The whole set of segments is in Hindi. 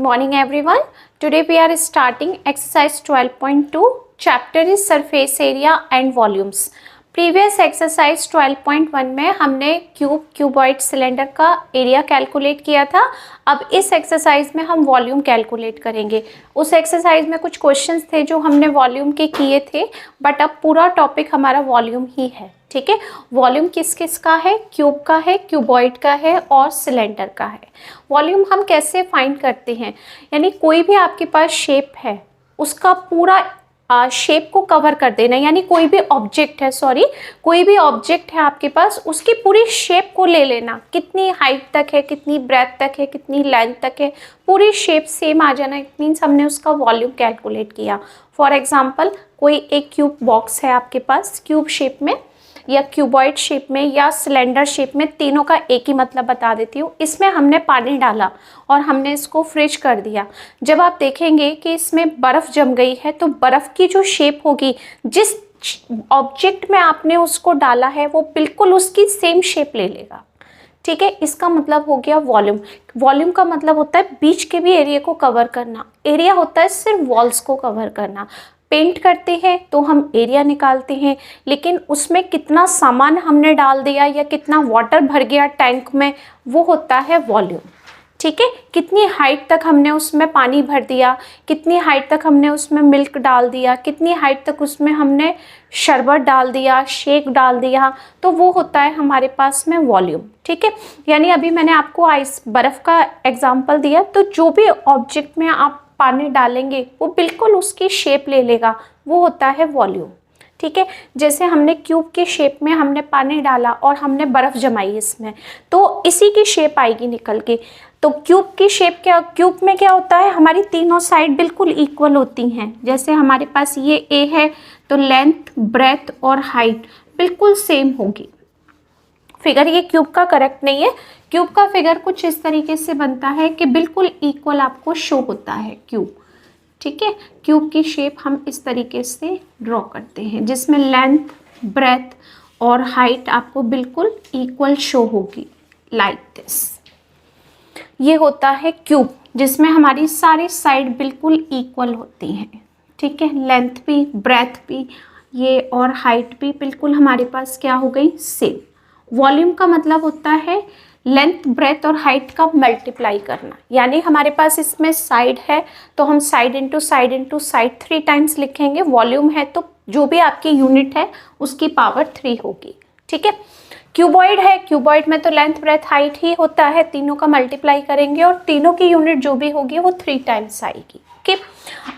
morning everyone. Today we are starting exercise 12.2. Chapter is surface area and volumes. Previous exercise 12.1 में हमने क्यूबॉइड सिलेंडर का एरिया कैलकुलेट किया था। अब इस एक्सरसाइज में हम वॉल्यूम कैलकुलेट करेंगे। उस एक्सरसाइज में कुछ क्वेश्चंस थे जो हमने वॉल्यूम के किए थे, बट अब पूरा टॉपिक हमारा वॉल्यूम ही है। ठीक है, वॉल्यूम किस किस का है? क्यूब का है, क्यूबॉइड का है और सिलेंडर का है। वॉल्यूम हम कैसे फाइंड करते हैं? यानी कोई भी आपके पास शेप है, उसका पूरा शेप को कवर कर देना। यानी कोई भी ऑब्जेक्ट है आपके पास, उसकी पूरी शेप को ले लेना। कितनी हाइट तक है, कितनी ब्रेथ तक है, कितनी लेंथ तक है, पूरी शेप सेम आ जाना। इट मीन्स हमने उसका वॉल्यूम कैलकुलेट किया। फॉर एग्जांपल, कोई एक क्यूब बॉक्स है आपके पास, क्यूब शेप में या क्यूबॉइड शेप में या सिलेंडर शेप में, तीनों का एक ही मतलब बता देती हूँ। इसमें हमने पानी डाला और हमने इसको फ्रिज कर दिया। जब आप देखेंगे कि इसमें बर्फ़ जम गई है, तो बर्फ़ की जो शेप होगी, जिस ऑब्जेक्ट में आपने उसको डाला है, वो बिल्कुल उसकी सेम शेप ले लेगा। ठीक है, इसका मतलब हो गया वॉल्यूम। वॉल्यूम का मतलब होता है बीच के भी एरिया को कवर करना। एरिया होता है सिर्फ वॉल्स को कवर करना। पेंट करते हैं तो हम एरिया निकालते हैं, लेकिन उसमें कितना सामान हमने डाल दिया या कितना वाटर भर गया टैंक में, वो होता है वॉल्यूम। ठीक है, कितनी हाइट तक हमने उसमें पानी भर दिया, कितनी हाइट तक हमने उसमें मिल्क डाल दिया, कितनी हाइट तक उसमें हमने शरबत डाल दिया, शेक डाल दिया, तो वो होता है हमारे पास में वॉल्यूम। ठीक है, यानी अभी मैंने आपको बर्फ़ का एग्जाम्पल दिया, तो जो भी ऑब्जेक्ट में आप पानी डालेंगे वो बिल्कुल उसकी शेप ले लेगा, वो होता है वॉल्यूम। ठीक है, जैसे हमने क्यूब के शेप में हमने पानी डाला और हमने बर्फ़ जमाई इसमें, तो इसी की शेप आएगी निकल के। तो क्यूब की शेप क्या, क्यूब में क्या होता है, हमारी तीनों साइड बिल्कुल इक्वल होती हैं। जैसे हमारे पास ये ए है, तो लेंथ, ब्रेथ और हाइट बिल्कुल सेम होगी। फिगर ये क्यूब का करेक्ट नहीं है। क्यूब का फिगर कुछ इस तरीके से बनता है कि बिल्कुल इक्वल आपको शो होता है क्यूब। ठीक है, क्यूब की शेप हम इस तरीके से ड्रॉ करते हैं, जिसमें लेंथ, ब्रेथ और हाइट आपको बिल्कुल इक्वल शो होगी, लाइक दिस। ये होता है क्यूब, जिसमें हमारी सारी साइड बिल्कुल इक्वल होती हैं। ठीक है, लेंथ भी, ब्रेथ भी, ये और हाइट भी बिल्कुल हमारे पास क्या हो गई, सेम। वॉल्यूम का मतलब होता है लेंथ, ब्रेथ और हाइट का मल्टीप्लाई करना। यानी हमारे पास इसमें साइड है, तो हम side into side into side 3 times लिखेंगे। वॉल्यूम है तो जो भी आपकी यूनिट है उसकी पावर 3 होगी। ठीक है, क्यूबॉइड है, क्यूबॉइड में तो लेंथ, ब्रेथ, हाइट ही होता है, तीनों का मल्टीप्लाई करेंगे और तीनों की यूनिट जो भी होगी वो 3 टाइम्स आएगी। ओके,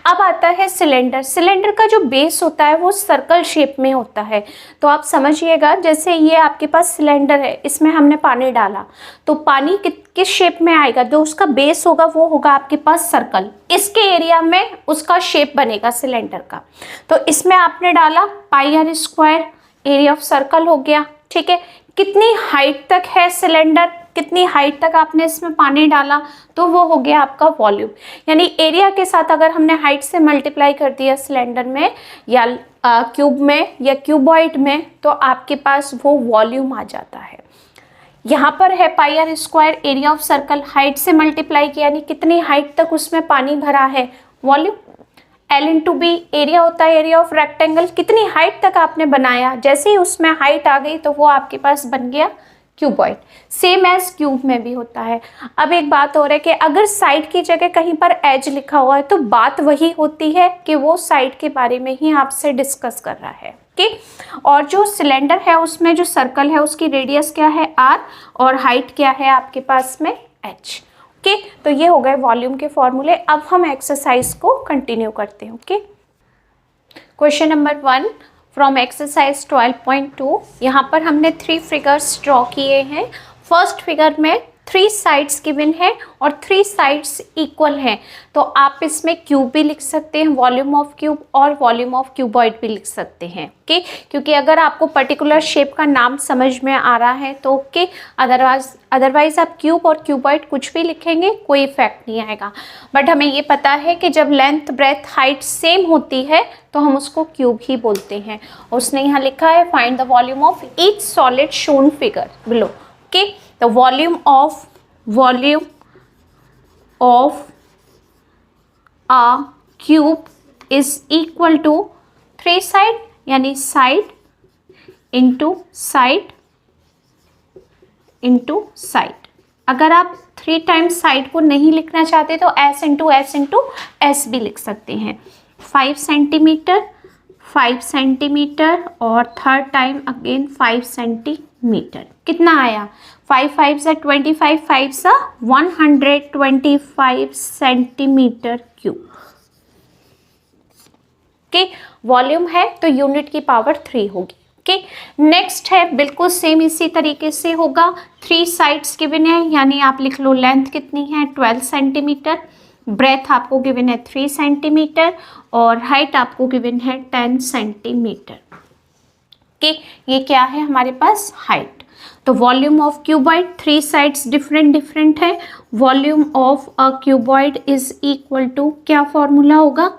अब आता है सिलेंडर। सिलेंडर का जो बेस होता है वो सर्कल शेप में होता है। तो आप समझिएगा, जैसे ये आपके पास सिलेंडर है, इसमें हमने पानी डाला, तो पानी किस शेप में आएगा, जो उसका बेस होगा वो होगा आपके पास सर्कल। इसके एरिया में उसका शेप बनेगा सिलेंडर का। तो इसमें आपने डाला πr², एरिया ऑफ सर्कल हो गया। ठीक है, कितनी हाइट तक है सिलेंडर, कितनी हाइट तक आपने इसमें पानी डाला, तो वो हो गया आपका वॉल्यूम। यानी एरिया के साथ अगर हमने हाइट से मल्टीप्लाई कर दिया सिलेंडर में या क्यूब में या क्यूबॉइड में, तो आपके पास वो वॉल्यूम आ जाता है। यहाँ पर है πr², area of circle, height से मल्टीप्लाई किया, यानी कितनी हाइट तक उसमें पानी भरा है, वॉल्यूम। L/B, एरिया होता है एरिया ऑफ रेक्टेंगल, कितनी हाइट तक आपने बनाया, जैसे ही उसमें हाइट आ गई तो वो आपके पास बन गया क्यूबॉइड। सेम एज क्यूब में भी होता है। अब एक बात और है कि अगर साइड की जगह कहीं पर एज लिखा हुआ है, तो बात वही होती है कि वो साइड के बारे में ही आपसे डिस्कस कर रहा है। ओके, और जो सिलेंडर है उसमें जो सर्कल है उसकी रेडियस क्या है, r, और हाइट क्या है आपके पास में, h। ओके, तो ये हो गए वॉल्यूम के फॉर्मूले। अब हम एक्सरसाइज को कंटिन्यू करते हैं। Okay, question number 1 from exercise 12.2। यहाँ पर हमने 3 फिगर्स ड्रॉ किए हैं। फर्स्ट फिगर में 3 साइड्स गिवन है और 3 साइड्स इक्वल हैं, तो आप इसमें क्यूब भी लिख सकते हैं, वॉल्यूम ऑफ क्यूब, और वॉल्यूम ऑफ क्यूबॉइड भी लिख सकते हैं। ओके, क्योंकि अगर आपको पर्टिकुलर शेप का नाम समझ में आ रहा है तो ओके, अदरवाइज आप क्यूब और क्यूबॉइड कुछ भी लिखेंगे, कोई इफेक्ट नहीं आएगा। बट हमें ये पता है कि जब लेंथ, ब्रेथ, हाइट सेम होती है तो हम उसको क्यूब ही बोलते हैं। उसने यहाँ लिखा है find the volume of each solid shown figure below. Okay, the volume of a cube is equal to 3 side, यानी side into side into side. अगर आप 3 टाइम्स साइड को नहीं लिखना चाहते तो s इंटू s भी लिख सकते हैं। 5 सेंटीमीटर 5 सेंटीमीटर और थर्ड टाइम अगेन 5 सेंटीमीटर। कितना आया? 5 5 सा 25, 5 सा 125 सेंटीमीटर क्यूब। ओके, वॉल्यूम है तो यूनिट की पावर 3 होगी। ओके, नेक्स्ट है बिल्कुल सेम इसी तरीके से होगा। 3 साइड्स गिवन है, यानी आप लिख लो लेंथ कितनी है 12 सेंटीमीटर, ब्रेथ आपको गिवन है 3 सेंटीमीटर और हाइट आपको गिवन है 10 सेंटीमीटर। ओके, ये क्या है हमारे पास? हाइट। तो volume of cuboid, 3 sides different है। Volume of a cuboid is equal to, क्या फॉर्मूला होगा?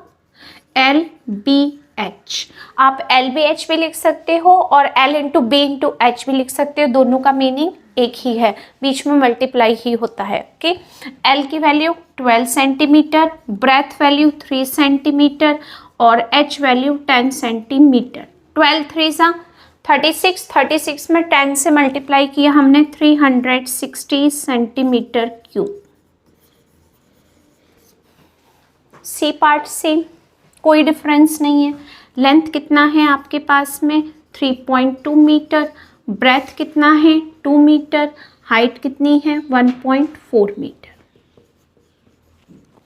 LBH। आप LBH भी लिख सकते हो और L into B into H भी लिख सकते हो, दोनों का मीनिंग एक ही है, बीच में मल्टीप्लाई ही होता है। ओके, L की value 12 centimetre, breadth value 3 centimetre और H वैल्यू 10 सेंटीमीटर। 12 3 सा 36, 36 में 10 से मल्टीप्लाई किया हमने, 360 centimetre cube. C part same, कोई डिफरेंस नहीं है। लेंथ कितना है आपके पास में? 3.2 मीटर। ब्रेथ कितना है? 2 मीटर। हाइट कितनी है? 1.4 मीटर।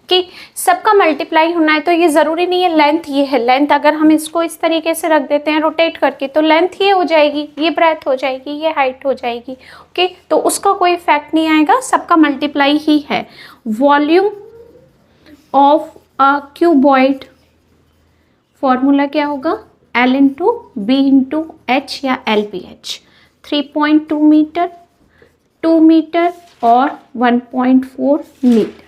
ओके, सबका मल्टीप्लाई होना है तो ये ज़रूरी नहीं है लेंथ ये है। लेंथ अगर हम इसको इस तरीके से रख देते हैं रोटेट करके तो लेंथ ये हो जाएगी, ये ब्रेथ हो जाएगी, ये हाइट हो जाएगी। ओके, तो उसका कोई इफेक्ट नहीं आएगा, सबका मल्टीप्लाई ही है। Volume of a cuboid, formula क्या होगा? L into B into H या LBH। 3.2 मीटर, 2 मीटर और 1.4 मीटर।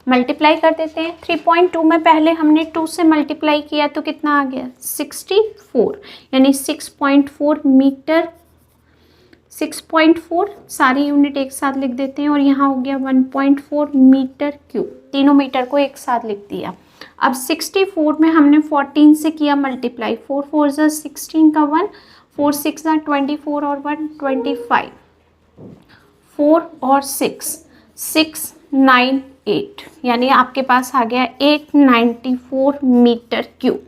मल्टीप्लाई कर देते हैं। 3.2 में पहले हमने 2 से मल्टीप्लाई किया तो कितना आ गया? 64, यानी 6.4 मीटर। 6.4 सारी यूनिट एक साथ लिख देते हैं और यहाँ हो गया 1.4 मीटर क्यूब। तीनों मीटर को एक साथ लिख दिया। अब 64 में हमने 14 से किया मल्टीप्लाई, 4 4 ज़ा 16 का 1, 4 6 ज़ा 24 और 1 25, 4 और 6 6 9 8, यानी आपके पास आ गया 894 मीटर क्यूब।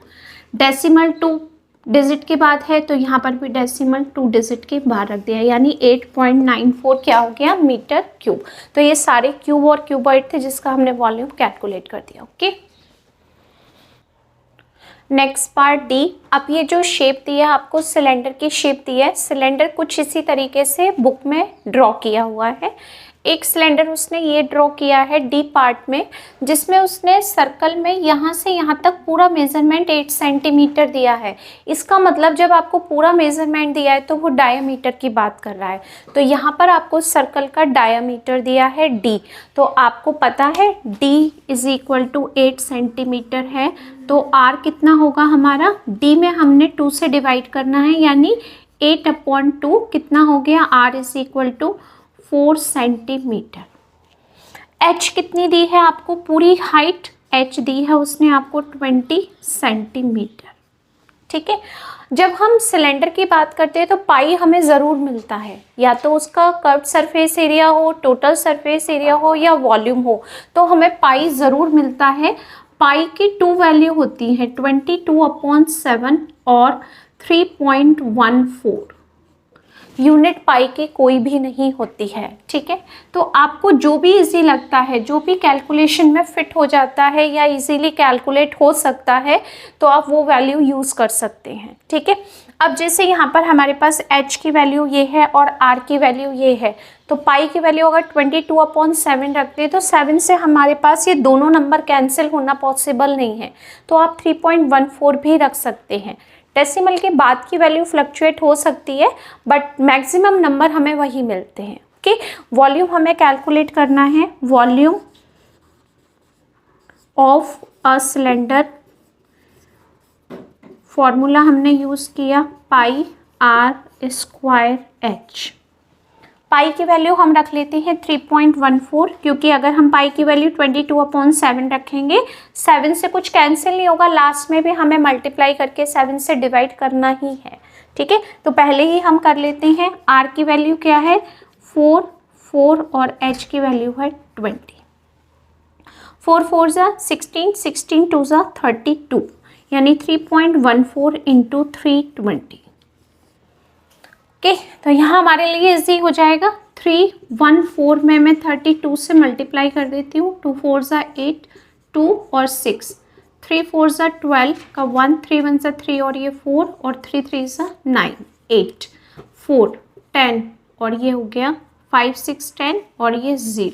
डेसिमल 2 डिजिट के बाद है तो यहाँ पर भी डेसिमल 2 डिजिट के बाहर रख दिया, यानी 8.94 क्या हो गया? Metre cube. तो ये सारे क्यूब और क्यूबॉइड थे जिसका हमने वॉल्यूम कैलकुलेट कर दिया। Okay, next part D. अब ये जो शेप दी है आपको, सिलेंडर की शेप दी है। सिलेंडर कुछ इसी तरीके से बुक में ड्रॉ किया हुआ है। एक सिलेंडर उसने ये ड्रॉ किया है डी पार्ट में, जिसमें उसने सर्कल में यहाँ से यहाँ तक पूरा मेजरमेंट 8 सेंटीमीटर दिया है। इसका मतलब जब आपको पूरा मेजरमेंट दिया है तो वो डायामीटर की बात कर रहा है। तो यहाँ पर आपको सर्कल का डायामीटर दिया है डी, तो आपको पता है D is equal to 8 centimetre है। तो आर कितना होगा हमारा? डी में हमने 2 से डिवाइड करना है, यानी 8/2 कितना हो गया? R is equal to 4 centimetre. H कितनी दी है आपको? पूरी हाइट एच दी है उसने आपको 20 सेंटीमीटर। ठीक है, जब हम सिलेंडर की बात करते हैं तो पाई हमें ज़रूर मिलता है, या तो उसका कर्व्ड सरफेस एरिया हो, टोटल सरफेस एरिया हो या वॉल्यूम हो, तो हमें पाई ज़रूर मिलता है। पाई की 2 वैल्यू होती है, 22/7 और 3.14। यूनिट पाई की कोई भी नहीं होती है। ठीक है, तो आपको जो भी इजी लगता है, जो भी कैलकुलेशन में फिट हो जाता है या इजीली कैलकुलेट हो सकता है, तो आप वो वैल्यू यूज़ कर सकते हैं। ठीक है, अब जैसे यहाँ पर हमारे पास h की वैल्यू ये है और r की वैल्यू ये है, तो पाई की वैल्यू अगर 22/7 रखते हैं तो 7 से हमारे पास ये दोनों नंबर कैंसिल होना पॉसिबल नहीं है, तो आप 3.14 भी रख सकते हैं। डेसिमल के बाद की वैल्यू फ्लक्चुएट हो सकती है, बट मैक्सिमम नंबर हमें वही मिलते हैं। ओके, वॉल्यूम हमें कैलकुलेट करना है। Volume of a cylinder, formula हमने यूज़ किया पाई r² h। पाई की वैल्यू हम रख लेते हैं 3.14, क्योंकि अगर हम पाई की वैल्यू 22/7 रखेंगे 7 से कुछ कैंसिल नहीं होगा, लास्ट में भी हमें मल्टीप्लाई करके 7 से डिवाइड करना ही है। ठीक है, तो पहले ही हम कर लेते हैं। आर की वैल्यू क्या है 4 और एच की वैल्यू है 20। 4 4 ज़ा 16, 16 2 ज़ा 32, यानी 3.14 इंटू 320। ओके, तो यहाँ हमारे लिए इजी हो जाएगा। 314 में मैं 32 से मल्टीप्लाई कर देती हूँ। 2 4 ज़ा 8, 2 और 6, 3 4 ज़ा 12 का 1, 3 1 ज़ा 3 और ये 4 और 3 3 ज़ा 9, 8 4 10 और ये हो गया 5 6 10 और ये 0,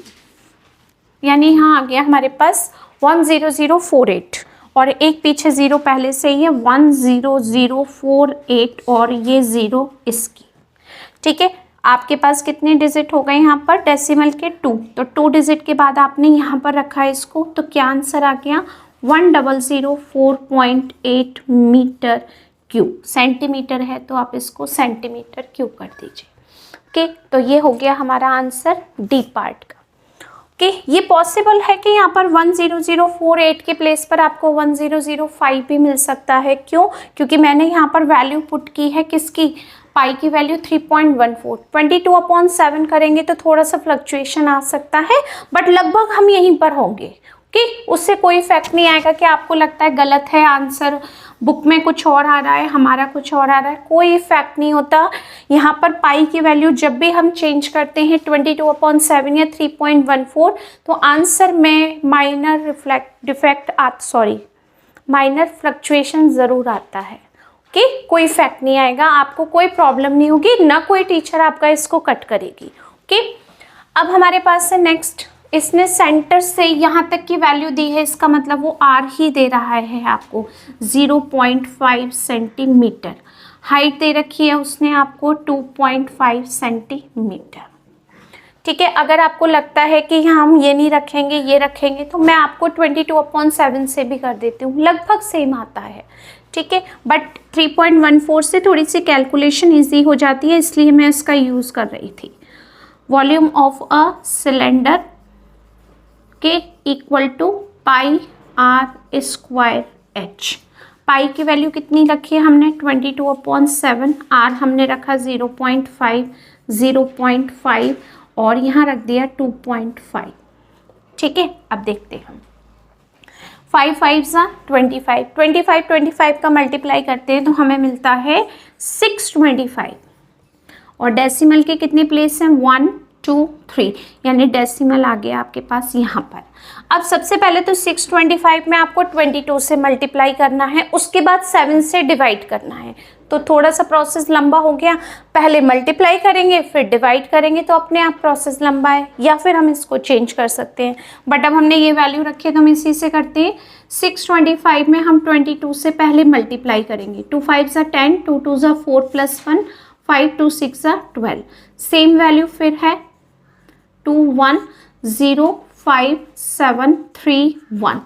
यानी यहाँ आ गया हमारे पास 10048 और एक पीछे 0 पहले से ही है 10048 और ये 0 इसकी। ठीक है, आपके पास कितने डिजिट हो गए यहाँ पर डेसिमल के 2, तो 2 डिजिट के बाद आपने यहाँ पर रखा है इसको, तो क्या आंसर आ गया 1004.8 मीटर क्यूब। सेंटीमीटर है तो आप इसको सेंटीमीटर क्यूब कर दीजिए। ओके, तो ये हो गया हमारा आंसर डी पार्ट का। ओके, ये पॉसिबल है कि यहाँ पर 10048 के प्लेस पर आपको 1005 भी मिल सकता है। क्यों? क्योंकि मैंने यहाँ पर वैल्यू पुट की है किसकी, पाई की वैल्यू 3.14। 22/7 करेंगे तो थोड़ा सा फ्लक्चुएशन आ सकता है, बट लगभग हम यहीं पर होंगे। ओके, उससे कोई इफेक्ट नहीं आएगा कि आपको लगता है गलत है आंसर, बुक में कुछ और आ रहा है, हमारा कुछ और आ रहा है, कोई इफेक्ट नहीं होता। यहाँ पर पाई की वैल्यू जब भी हम चेंज करते हैं 22/7 या 3.14, तो आंसर में माइनर फ्लक्चुएशन ज़रूर आता है। ओके, कोई इफेक्ट नहीं आएगा, आपको कोई प्रॉब्लम नहीं होगी, ना कोई टीचर आपका इसको कट करेगी। ओके, अब हमारे पास है नेक्स्ट, इसने सेंटर से यहाँ तक की वैल्यू दी है, इसका मतलब वो आर ही दे रहा है आपको 0.5 सेंटीमीटर। हाइट दे रखी है उसने आपको 2.5 सेंटीमीटर। ठीक है, अगर आपको लगता है कि हम ये नहीं रखेंगे ये रखेंगे, तो मैं आपको 22/7 से भी कर देती हूँ, लगभग सेम आता है। ठीक है, बट 3.14 से थोड़ी सी कैलकुलेशन ईजी हो जाती है, इसलिए मैं इसका यूज़ कर रही थी। वॉल्यूम ऑफ अ सिलेंडर के equal to pi are square H. Pi की वैल्यू कितनी रखी है हमने 22/7, आर हमने रखा 0.5 और यहाँ रख दिया 2.5। ठीक है, अब देखते हैं हम 5 5 ज़ा 25, 25 का मल्टीप्लाई करते हैं तो हमें मिलता है 625 और डेसिमल के कितने प्लेस हैं 1 2 3, यानी डेसिमल आ गया आपके पास यहाँ पर। अब सबसे पहले तो 625 में आपको 22 से मल्टीप्लाई करना है, उसके बाद 7 से डिवाइड करना है, तो थोड़ा सा प्रोसेस लंबा हो गया। पहले मल्टीप्लाई करेंगे फिर डिवाइड करेंगे तो अपने आप प्रोसेस लंबा है, या फिर हम इसको चेंज कर सकते हैं, बट अब हमने ये वैल्यू रखी है तो हम इसी से करते हैं। 625 में हम 22 से पहले मल्टीप्लाई करेंगे, 2 5 ज़ा 10, 2 2 ज़ा 4 + 1, 5 2 6 ज़ा 12। सेम वैल्यू फिर है 210571।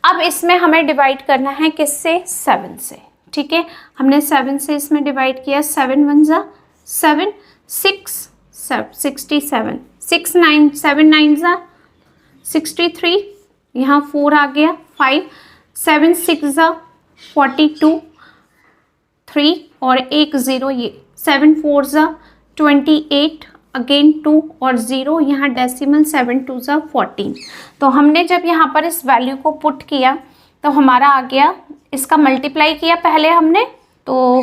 अब इसमें हमें डिवाइड करना है किससे 7 से। ठीक है, हमने 7 से इसमें डिवाइड किया, 7 1 ज़ा 7, 6 67, 6 9 7 9 ज़ा 63, यहाँ 4 आ गया 5, 7 6 ज़ा 42, 3 और 1 0, ये 7 4 ज़ा 28, अगेन 2 और 0, यहाँ डेसिमल 7 2 ज़ा 14। तो हमने जब यहाँ पर इस वैल्यू को पुट किया तो हमारा आ गया, इसका मल्टीप्लाई किया पहले हमने, तो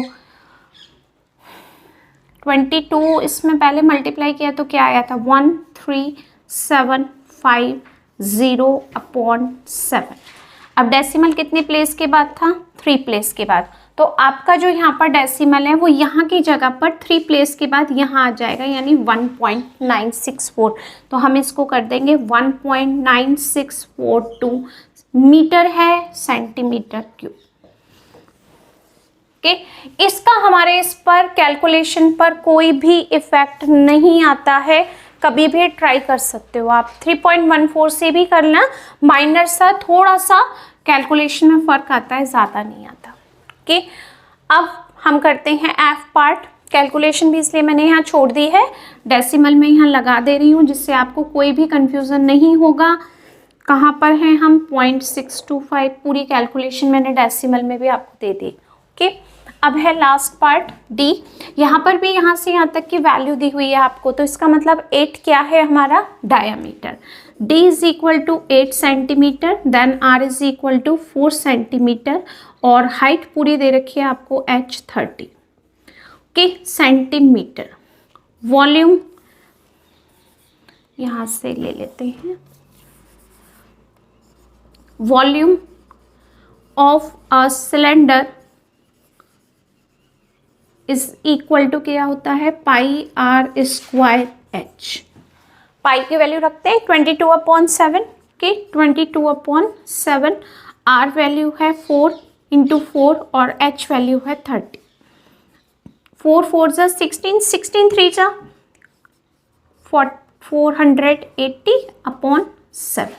22 इसमें पहले मल्टीप्लाई किया तो क्या आया था 1375/0/7। अब डेसिमल कितने प्लेस के बाद था 3 प्लेस के बाद, तो आपका जो यहाँ पर डेसिमल है वो यहाँ की जगह पर 3 प्लेस के बाद यहाँ आ जाएगा, यानी 1.964। तो हम इसको कर देंगे 1.9642 मीटर है सेंटीमीटर क्यूब। ओके, इसका हमारे इस पर कैलकुलेशन पर कोई भी इफेक्ट नहीं आता है, कभी भी ट्राई कर सकते हो आप। 3.14 से भी करना, माइनर सा थोड़ा सा कैलकुलेशन में फ़र्क आता है, ज़्यादा नहीं आता। ओके, अब हम करते हैं एफ पार्ट। कैलकुलेशन भी इसलिए मैंने यहाँ छोड़ दी है, डेसिमल में यहाँ लगा दे रही हूँ जिससे आपको कोई भी कंफ्यूजन नहीं होगा। कहाँ पर हैं हम, 0.625, पूरी कैलकुलेशन मैंने डेसिमल में भी आपको दे दी। ओके, अब है लास्ट पार्ट डी। यहाँ पर भी यहाँ से यहाँ तक की वैल्यू दी हुई है आपको, तो इसका मतलब 8 क्या है हमारा diameter. d is equal to 8 centimetre, then r is equal to 4 centimetre, और हाइट पूरी दे रखी है आपको h30 के सेंटीमीटर। वॉल्यूम यहाँ से ले लेते हैं, volume of a cylinder is equal to क्या होता है, pi are square H. Pi की वैल्यू रखते हैं 22/7 के 22/7, आर वैल्यू है 4 × 4 और एच वैल्यू है 30। 4 4 जा 16, 16 3 जा 480/7।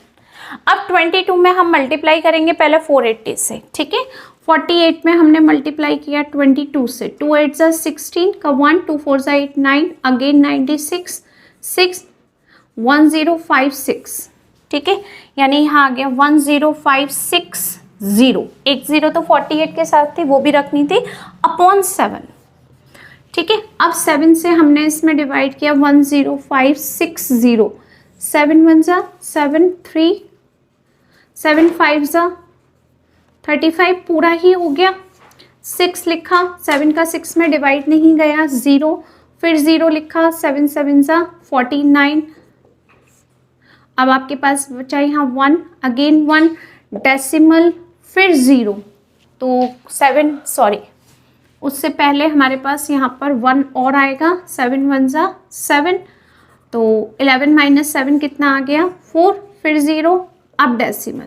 अब 22 में हम मल्टीप्लाई करेंगे पहले 480 से, ठीक है। 48 में हमने मल्टीप्लाई किया 22 से, 2 8 जा 16 का 1, 2 4 जा 8 9, अगेन 96 6 1056, ठीक है। यानी यहाँ आ गया 10560, एक जीरो तो 48 के साथ थी वो भी रखनी थी, अपॉन 7, ठीक है। अब 7 से हमने इसमें डिवाइड किया 10560, 7 1 जा 7 3 7 5 जा 35 पूरा ही हो गया। 6 लिखा, 7 का 6 में डिवाइड नहीं गया, 0, फिर 0 लिखा, 7 7 जा 49। अब आपके पास बचा यहाँ 1, अगेन 1, डेसिमल, फिर 0, तो 7 सॉरी उससे पहले हमारे पास यहाँ पर 1 और आएगा, 7 1 जा 7, तो 11 - 7 कितना आ गया 4, फिर 0, अब डेसिमल,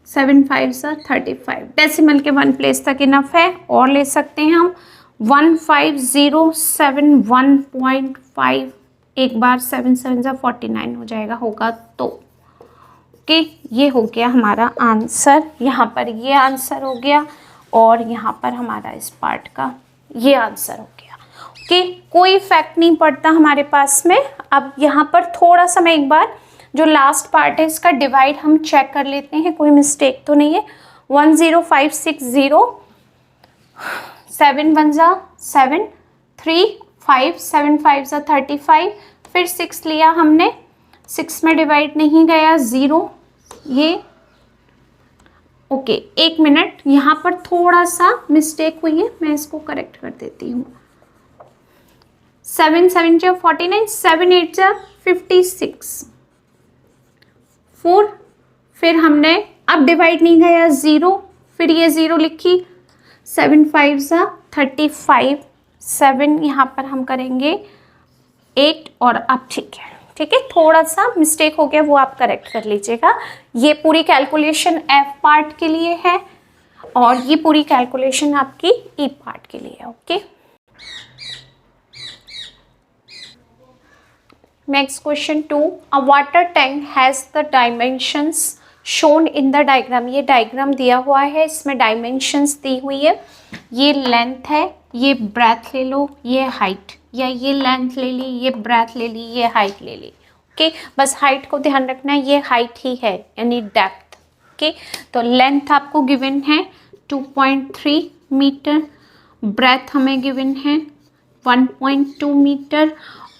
7 5 जा 35। डेसिमल के 1 प्लेस तक इनफ है, और ले सकते हैं हम 15071.5, एक बार 7 7 जा 49 हो जाएगा, होगा तो ओके। ये हो गया हमारा आंसर, यहाँ पर ये आंसर हो गया, और यहाँ पर हमारा इस पार्ट का ये आंसर हो गया। ओके, कोई इफेक्ट नहीं पड़ता हमारे पास में। अब यहाँ पर थोड़ा सा मैं एक बार जो लास्ट पार्ट है इसका डिवाइड हम चेक कर लेते हैं, कोई मिस्टेक तो नहीं है। 10560, 7 1 जा 7, 3 5 7 5 जा 35, फिर 6 लिया हमने, 6 में डिवाइड नहीं गया, 0, ये ओके। एक मिनट, यहाँ पर थोड़ा सा मिस्टेक हुई है, मैं इसको करेक्ट कर देती हूँ। 7 7 जा 49, 7 8 जा 56, 4, फिर हमने अब डिवाइड नहीं गया, 0, फिर ये 0 लिखी, 7 5 जा 35, 7 यहाँ पर हम करेंगे 8, और अब ठीक है, ठीक है। थोड़ा सा मिस्टेक हो गया, वो आप करेक्ट कर लीजिएगा। ये पूरी कैलकुलेशन एफ पार्ट के लिए है, और ये पूरी कैलकुलेशन आपकी ई पार्ट के लिए है। Okay, next question 2, a water tank has the dimensions shown in the diagram. ये डायग्राम दिया हुआ है, इसमें डायमेंशंस दी हुई है, ये लेंथ है, ये ब्रेथ ले लो, ये हाइट, या ये लेंथ ले ली, ये ब्रेथ ले ली, ये हाइट ले ली। ओके, बस हाइट को ध्यान रखना है, ये हाइट ही है यानी डेप्थ। ओके, तो लेंथ आपको गिवन है 2.3 मीटर, ब्रेथ हमें गिवन है 1.2 मीटर,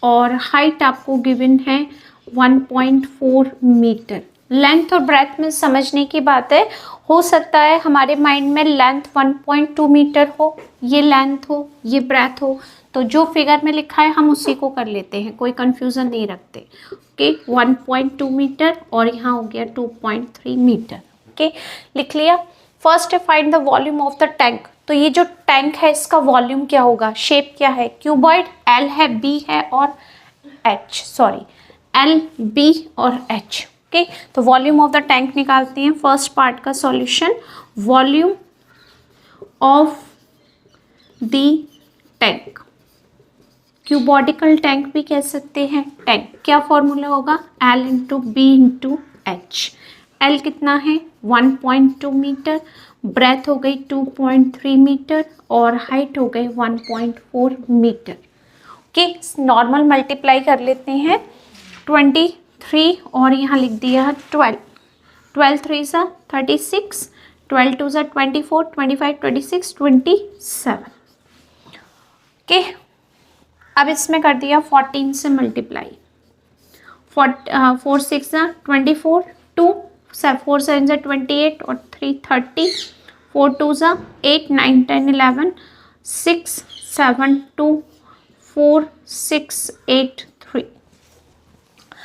और हाइट आपको गिवन है 1.4 मीटर। लेंथ और ब्रेथ में समझने की बात है, हो सकता है हमारे माइंड में लेंथ 1.2 मीटर हो, ये लेंथ हो, ये ब्रेथ हो, तो जो फिगर में लिखा है हम उसी को कर लेते हैं, कोई कंफ्यूजन नहीं रखते। ओके, 1.2 मीटर और यहाँ हो गया 2.3 मीटर। ओके, लिख लिया। First find the volume of the tank. तो ये जो टैंक है इसका वॉल्यूम क्या होगा, शेप क्या है, क्यूबॉइड, एल है, बी है और एच, सॉरी एल, बी और एच। ओके, तो वॉल्यूम ऑफ द टैंक निकालते हैं। फर्स्ट पार्ट का solution, volume of the tank, cuboidal tank भी कह सकते हैं। टैंक क्या फॉर्मूला होगा, L into B into H. L कितना है 1.2 मीटर, ब्रेथ हो गई 2.3 मीटर और हाइट हो गई 1.4 मीटर। ओके, नॉर्मल मल्टीप्लाई कर लेते हैं 23 और यहाँ लिख दिया है 12, 12 3 सा 36, 12 2 सा 24, 25 26 27। ओके, अब इसमें कर दिया 14 से मल्टीप्लाई, 4 6 सा 24, 2 4 7 सा 28 और 3 30, 4 2 सा 8 9 10 11, 6 7 2 4 6 8 3।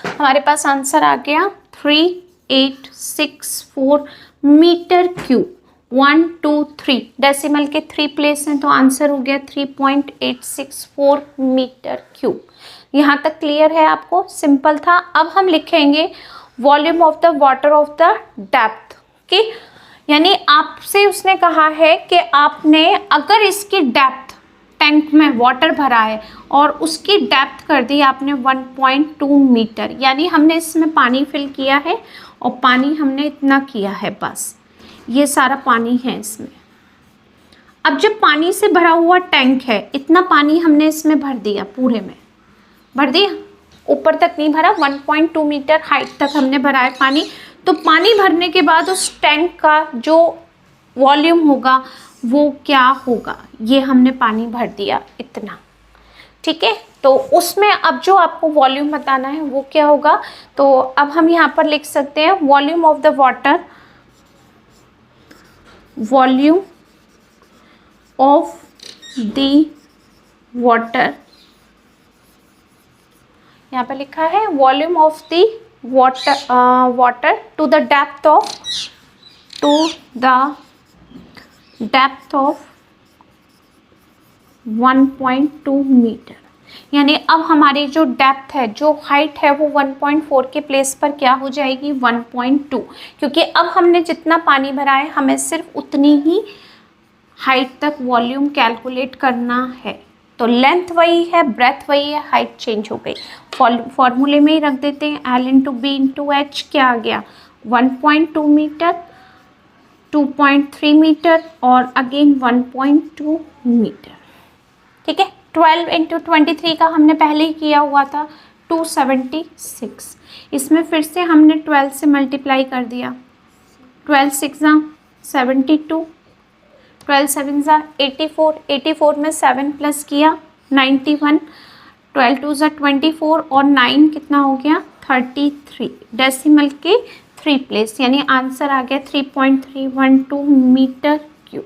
हमारे पास आंसर आ गया 3864 मीटर क्यूब। 1 2 3 डेसिमल के 3 प्लेस हैं तो आंसर हो गया 3.864 मीटर क्यूब। यहाँ तक क्लियर है आपको? सिंपल था। अब हम लिखेंगे volume of the water of the depth. Okay, यानी आपसे उसने कहा है कि आपने अगर इसकी डेप्थ, टैंक में वाटर भरा है और उसकी डेप्थ कर दी आपने 1.2 मीटर, यानी हमने इसमें पानी फिल किया है और पानी हमने इतना किया है, बस ये सारा पानी है इसमें। अब जब पानी से भरा हुआ टैंक है, इतना पानी हमने इसमें भर दिया, पूरे में भर दिया, ऊपर तक नहीं भरा, 1.2 मीटर हाइट तक हमने भरा है पानी। तो पानी भरने के बाद उस टैंक का जो वॉल्यूम होगा वो क्या होगा, ये हमने पानी भर दिया इतना, ठीक है। तो उसमें अब जो आपको वॉल्यूम बताना है वो क्या होगा, तो अब हम यहाँ पर लिख सकते हैं volume of the water, volume of the water, यहाँ पे लिखा है volume of the water to the depth of 1.2 metre. यानी अब हमारी जो डेप्थ है, जो हाइट है, वो 1.4 के प्लेस पर क्या हो जाएगी 1.2, क्योंकि अब हमने जितना पानी भरा है हमें सिर्फ उतनी ही हाइट तक वॉल्यूम कैलकुलेट करना है। तो लेंथ वही है, ब्रेथ वही है, हाइट चेंज हो गई। फॉर्मूले में ही रख देते हैं, L into B into H क्या आ गया 1.2 मीटर, 2.3 मीटर और अगेन 1.2 मीटर, ठीक है। 12 इंटू 23 का हमने पहले ही किया हुआ था 276, इसमें फिर से हमने 12 से मल्टीप्लाई कर दिया, 12 6 72, 12 7 84, 84 में 7 प्लस किया 91, 12 2 24 और 9 कितना हो गया 33, डेसिमल के 3 प्लेस, यानी आंसर आ गया 3.312 मीटर क्यूब।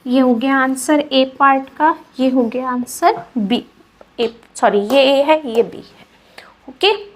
ये हो गया आंसर ए पार्ट का, ये हो गया आंसर बी, ये ए है, ये बी है। ओके।